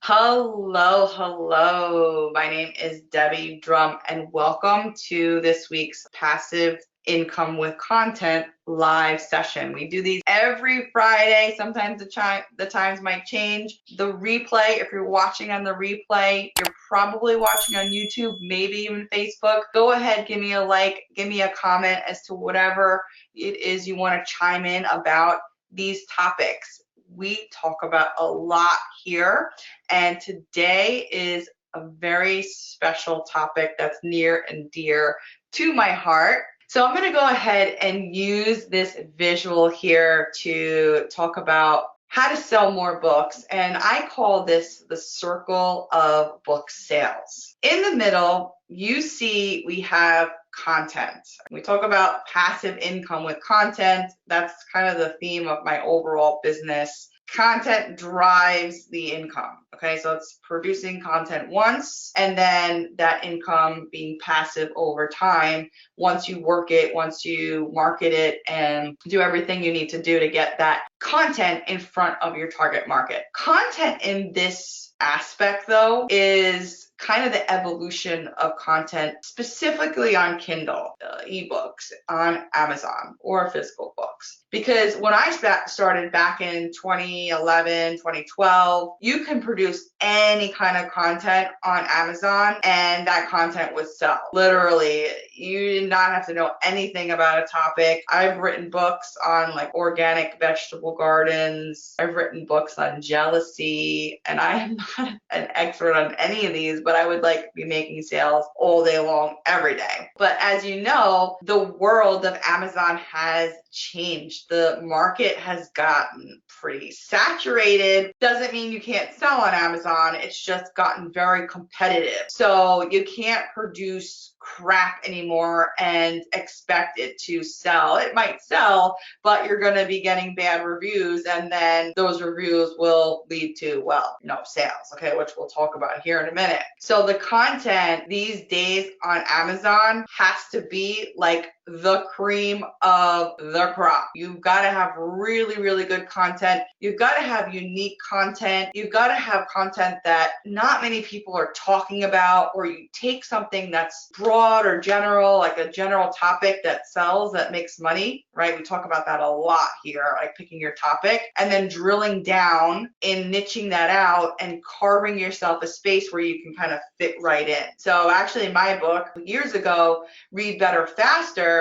Hello, hello. My name is Debbie Drum, and welcome to this week's Passive Income with Content live session. We do these every Friday. Sometimes the times might change. The replay, if you're watching on the replay, you're probably watching on YouTube, maybe even Facebook. Go ahead, give me a like, give me a comment as to whatever it is you want to chime in about these topics. We talk about a lot here, and today is a very special topic that's near and dear to my heart. So I'm going to go ahead and use this visual here to talk about how to sell more books, and I call this the circle of book sales. In the middle, you see we have content. We talk about passive income with content. That's kind of the theme of my overall business. Content drives the income. Okay, so it's producing content once and then that income being passive over time once you work it, once you market it and do everything you need to do to get that content in front of your target market. Content in this aspect, though, is kind of the evolution of content specifically on Kindle, ebooks, on Amazon, or physical books. Because when I started back in 2011, 2012, you can produce any kind of content on Amazon and that content would sell. Literally, you did not have to know anything about a topic. I've written books on like organic vegetable gardens. I've written books on jealousy, and I am not an expert on any of these, but I would like be making sales all day long, every day. But as you know, the world of Amazon has changed. The market has gotten pretty saturated. Doesn't mean you can't sell on Amazon. It's just gotten very competitive. So you can't produce crap anymore and expect it to sell. It might sell, but you're going to be getting bad reviews, and then those reviews will lead to, well, sales, okay, which we'll talk about here in a minute. So the content these days on Amazon has to be like the cream of the crop. You've got to have really, really good content. You've got to have unique content. You've got to have content that not many people are talking about, or you take something that's broad or general, like a general topic that sells, that makes money, right? We talk about that a lot here, like picking your topic and then drilling down in niching that out and carving yourself a space where you can kind of fit right in. So actually my book years ago, Read Better Faster,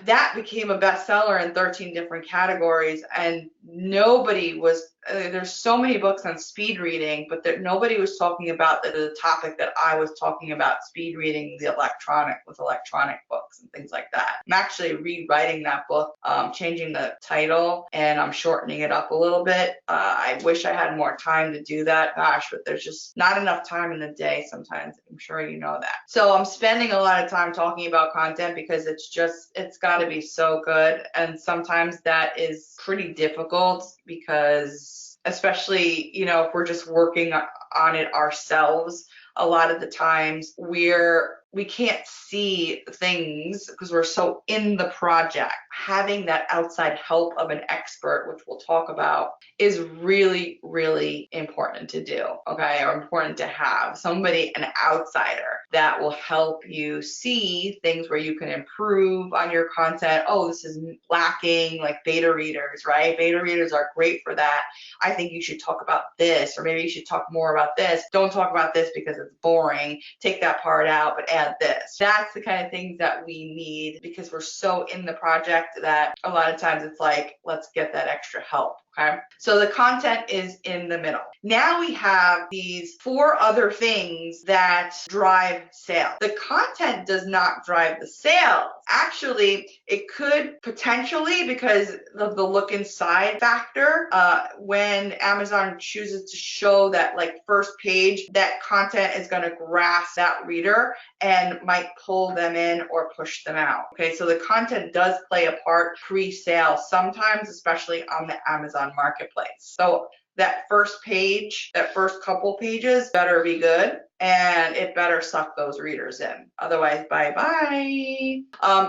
that became a bestseller in 13 different categories, and nobody was there's so many books on speed reading, but nobody was talking about the topic that I was talking about, speed reading with electronic books and things like that. I'm actually rewriting that book, changing the title, and I'm shortening it up a little bit. I wish I had more time to do that, gosh, but there's just not enough time in the day sometimes. I'm sure you know that. So I'm spending a lot of time talking about content because it's got to be so good, and sometimes that is pretty difficult because especially, if we're just working on it ourselves, a lot of the times we can't see things because we're so in the project. Having that outside help of an expert, which we'll talk about, is really, really important to do, okay, or important to have. Somebody, an outsider, that will help you see things where you can improve on your content. Oh, this is lacking, like beta readers, right? Beta readers are great for that. I think you should talk about this, or maybe you should talk more about this. Don't talk about this because it's boring. Take that part out, but add this. That's the kind of things that we need because we're so in the project that a lot of times it's like, let's get that extra help. Okay, so the content is in the middle. Now we have these 4 other things that drive sales. The content does not drive the sales. Actually, it could potentially, because of the look inside factor, when Amazon chooses to show that like first page, that content is going to grasp that reader and might pull them in or push them out. Okay, so the content does play a part pre-sale sometimes, especially on the Amazon marketplace. So that first page, that first couple pages better be good, and it better suck those readers in. Otherwise, bye-bye.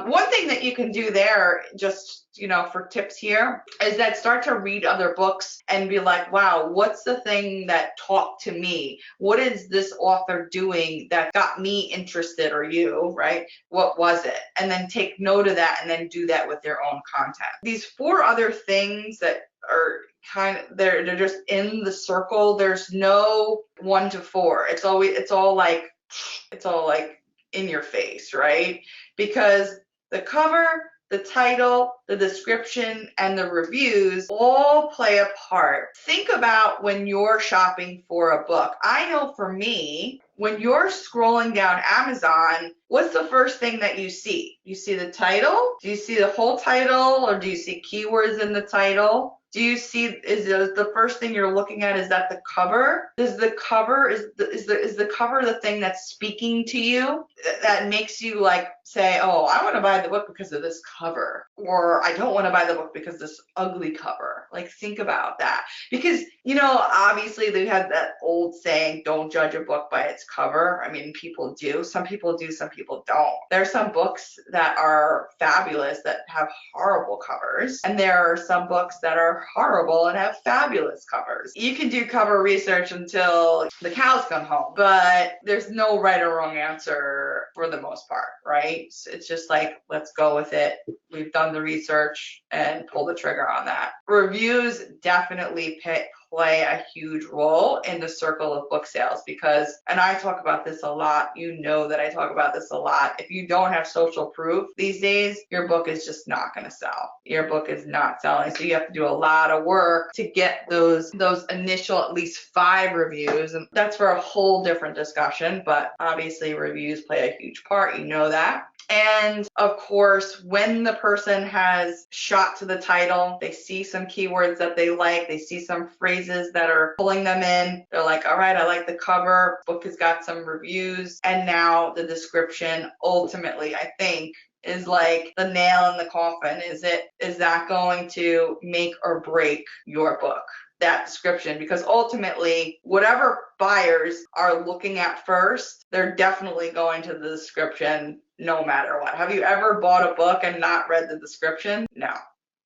One thing that you can do there, just, for tips here, is that start to read other books and be like, wow, what's the thing that talked to me? What is this author doing that got me interested, or you, right? What was it? And then take note of that and then do that with your own content. These 4 other things that are they're just in the circle. There's no 1 to 4. It's all like in your face, right? Because the cover, the title, the description, and the reviews all play a part. Think about when you're shopping for a book. I know for me, when you're scrolling down Amazon, what's the first thing that you see? You see the title? Do you see the whole title, or do you see keywords in the title? Do you see, is the first thing you're looking at, is that the cover? Is the cover the thing that's speaking to you, that makes you like say, oh, I want to buy the book because of this cover, or I don't want to buy the book because of this ugly cover? Like, think about that. Because, obviously they have that old saying, don't judge a book by its cover. I mean, people do. Some people do, some people don't. There are some books that are fabulous that have horrible covers, and there are some books that are horrible and have fabulous covers. You can do cover research until the cows come home, but there's no right or wrong answer for the most part, right? So it's just like, let's go with it. We've done the research and pull the trigger on that. Reviews definitely play a huge role in the circle of book sales, because, and I talk about this a lot, that I talk about this a lot, if you don't have social proof these days, your book is just not going to sell. Your book is not selling. So you have to do a lot of work to get those initial at least 5 reviews, and that's for a whole different discussion, but obviously reviews play a huge part, that. And of course, when the person has shot to the title, they see some keywords that they like, they see some phrases that are pulling them in, they're like, all right, I like the cover, book has got some reviews, and now the description ultimately, I think, is like the nail in the coffin. Is that going to make or break your book? That description, because ultimately whatever buyers are looking at first, they're definitely going to the description no matter what. Have you ever bought a book and not read the description? No,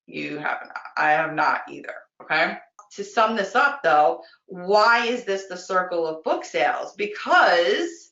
you have not. I have not either. Okay. To sum this up though, why is this the circle of book sales? Because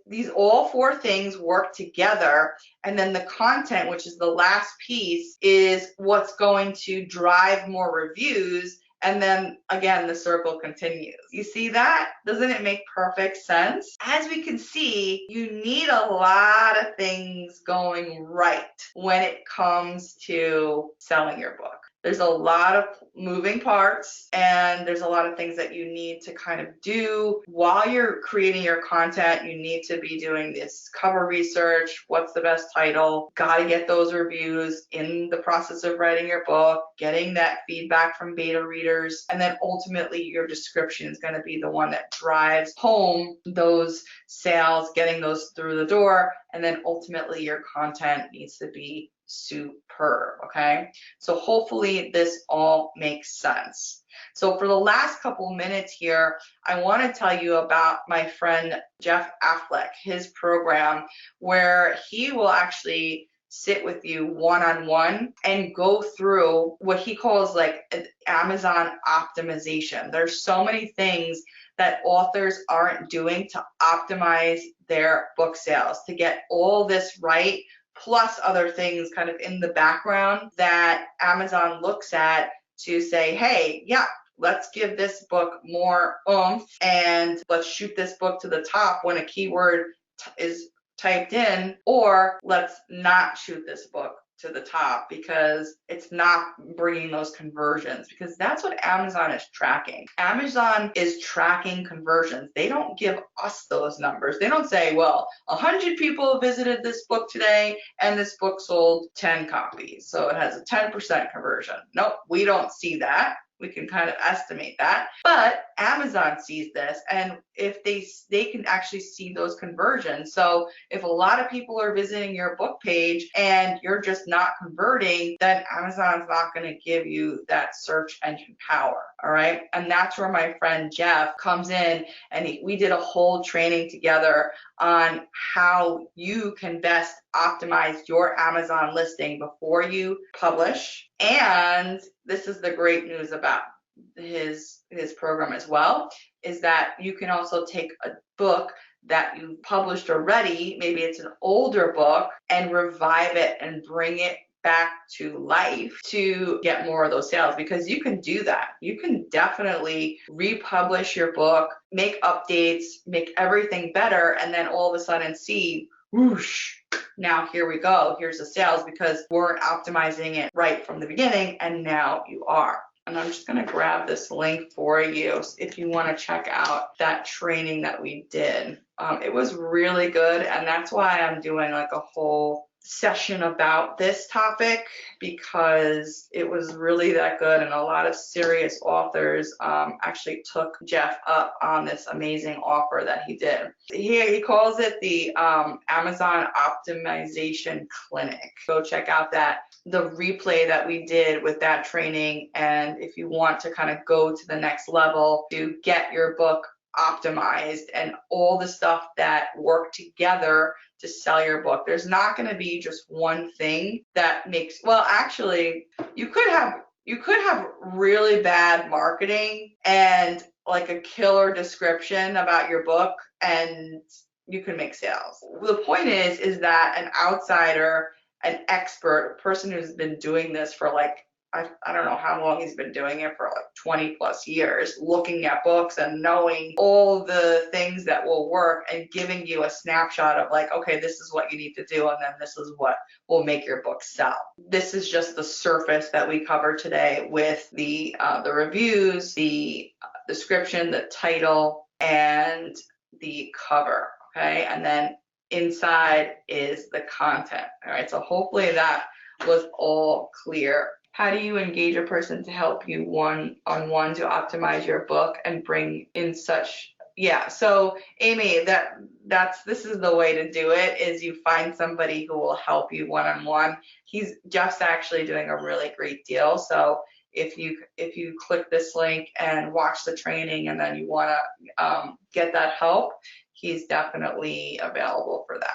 these all 4 things work together, and then the content, which is the last piece, is what's going to drive more reviews. And then again, the circle continues. You see that? Doesn't it make perfect sense? As we can see, you need a lot of things going right when it comes to selling your book. There's a lot of moving parts, and there's a lot of things that you need to kind of do while you're creating your content. You need to be doing this cover research. What's the best title? Got to get those reviews in the process of writing your book, getting that feedback from beta readers, and then ultimately your description is going to be the one that drives home those sales, getting those through the door, and then ultimately your content needs to be superb. Okay, so hopefully this all makes sense. So for the last couple minutes here, I want to tell you about my friend Jeff Affleck, his program, where he will actually sit with you one-on-one and go through what he calls like an Amazon optimization. There's so many things that authors aren't doing to optimize their book sales, to get all this right, plus other things kind of in the background that Amazon looks at to say, hey, yeah, let's give this book more oomph, and let's shoot this book to the top when a keyword is typed in, or let's not shoot this book to the top because it's not bringing those conversions, because that's what Amazon is tracking. Amazon is tracking conversions. They don't give us those numbers. They don't say, well, 100 people visited this book today and this book sold 10 copies, so it has a 10% conversion. Nope, we don't see that. We can kind of estimate that. But Amazon sees this, and if they can actually see those conversions. So if a lot of people are visiting your book page and you're just not converting, then Amazon's not going to give you that search engine power. All right. And that's where my friend Jeff comes in, and we did a whole training together on how you can best optimize your Amazon listing before you publish. And this is the great news about his program as well, is that you can also take a book that you published already, maybe it's an older book, and revive it and bring it back to life to get more of those sales, because you can do that. You can definitely republish your book, make updates, make everything better, and then all of a sudden see, whoosh, now here we go. Here's the sales, because we're optimizing it right from the beginning, and now you are. And I'm just going to grab this link for you if you want to check out that training that we did. It was really good, and that's why I'm doing like a whole session about this topic, because it was really that good, and a lot of serious authors actually took Jeff up on this amazing offer that he did. He calls it the Amazon Optimization Clinic. Go check out the replay that we did with that training, and if you want to kind of go to the next level to get your book optimized and all the stuff that work together to sell your book. There's not going to be just one thing that makes, well, actually, you could have really bad marketing and like a killer description about your book, and you can make sales. The point is that an outsider, an expert, a person who's been doing this for like, I don't know how long he's been doing it, for like 20 plus years, looking at books and knowing all the things that will work and giving you a snapshot of like, okay, this is what you need to do, and then this is what will make your book sell. This is just the surface that we cover today with the reviews, the description, the title, and the cover, okay? And then inside is the content, all right? So hopefully that was all clear. How do you engage a person to help you one-on-one to optimize your book and bring in such, yeah. So Amy, this is the way to do it, is you find somebody who will help you one-on-one. Jeff's actually doing a really great deal. So if you click this link and watch the training and then you want to get that help, he's definitely available for that.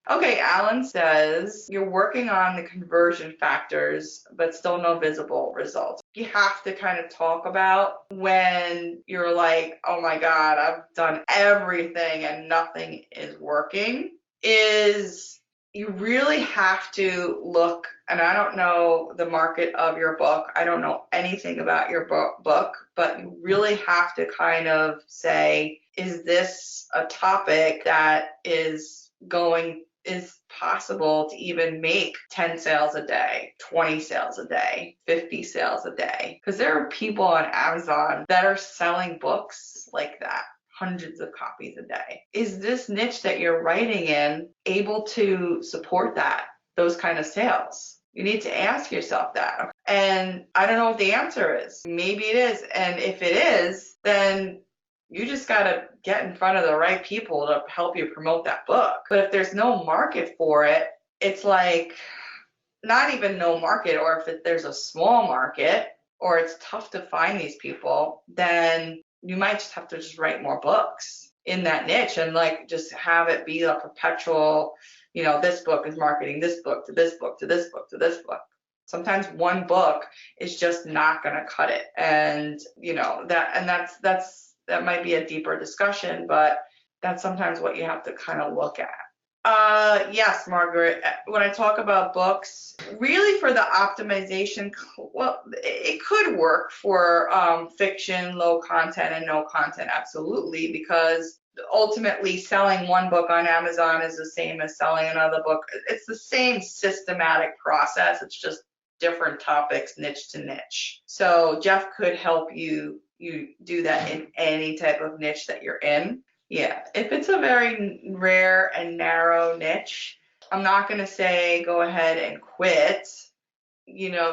Okay, Alan says, you're working on the conversion factors, but still no visible results. You have to kind of talk about when you're like, oh my God, I've done everything and nothing is working, is you really have to look, and I don't know the market of your book. I don't know anything about your book, but you really have to kind of say, is this a topic that is possible to even make 10 sales a day, 20 sales a day, 50 sales a day? Because there are people on Amazon that are selling books like that, hundreds of copies a day. Is this niche that you're writing in able to support those kind of sales? You need to ask yourself that. And I don't know what the answer is. Maybe it is. And if it is, then you just got to get in front of the right people to help you promote that book. But if there's no market for it, it's like not even no market, or if there's a small market, or it's tough to find these people, then you might just have to just write more books in that niche and like just have it be a perpetual, this book is marketing this book to this book to this book to this book. Sometimes one book is just not going to cut it. And that might be a deeper discussion, but that's sometimes what you have to kind of look at. Yes, Margaret, when I talk about books, really for the optimization, well, it could work for fiction, low content and no content, absolutely, because ultimately selling one book on Amazon is the same as selling another book. It's the same systematic process. It's just different topics, niche to niche. So Jeff could help you do that in any type of niche that you're in. Yeah, if it's a very rare and narrow niche, I'm not going to say go ahead and quit.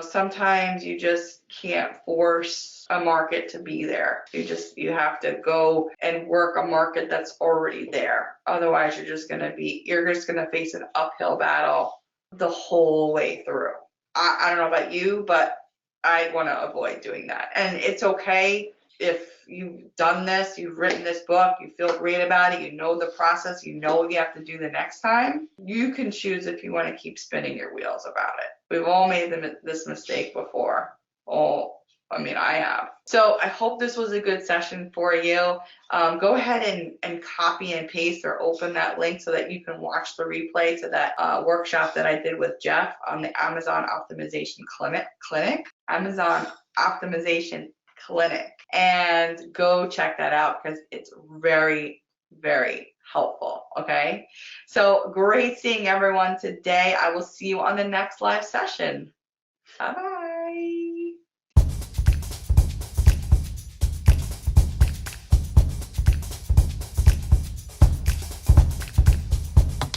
sometimes you just can't force a market to be there. You have to go and work a market that's already there. Otherwise, you're just gonna face an uphill battle the whole way through. I don't know about you, but I want to avoid doing that. And it's okay if you've done this, you've written this book, you feel great about it, you know the process, you know what you have to do the next time. You can choose if you want to keep spinning your wheels about it. We've all made this mistake before. I have. So I hope this was a good session for you. Go ahead and copy and paste or open that link so that you can watch the replay to that workshop that I did with Jeff on the Amazon Optimization Clinic. Amazon Optimization Clinic. And go check that out because it's very, very helpful. Okay. So great seeing everyone today. I will see you on the next live session. Bye bye.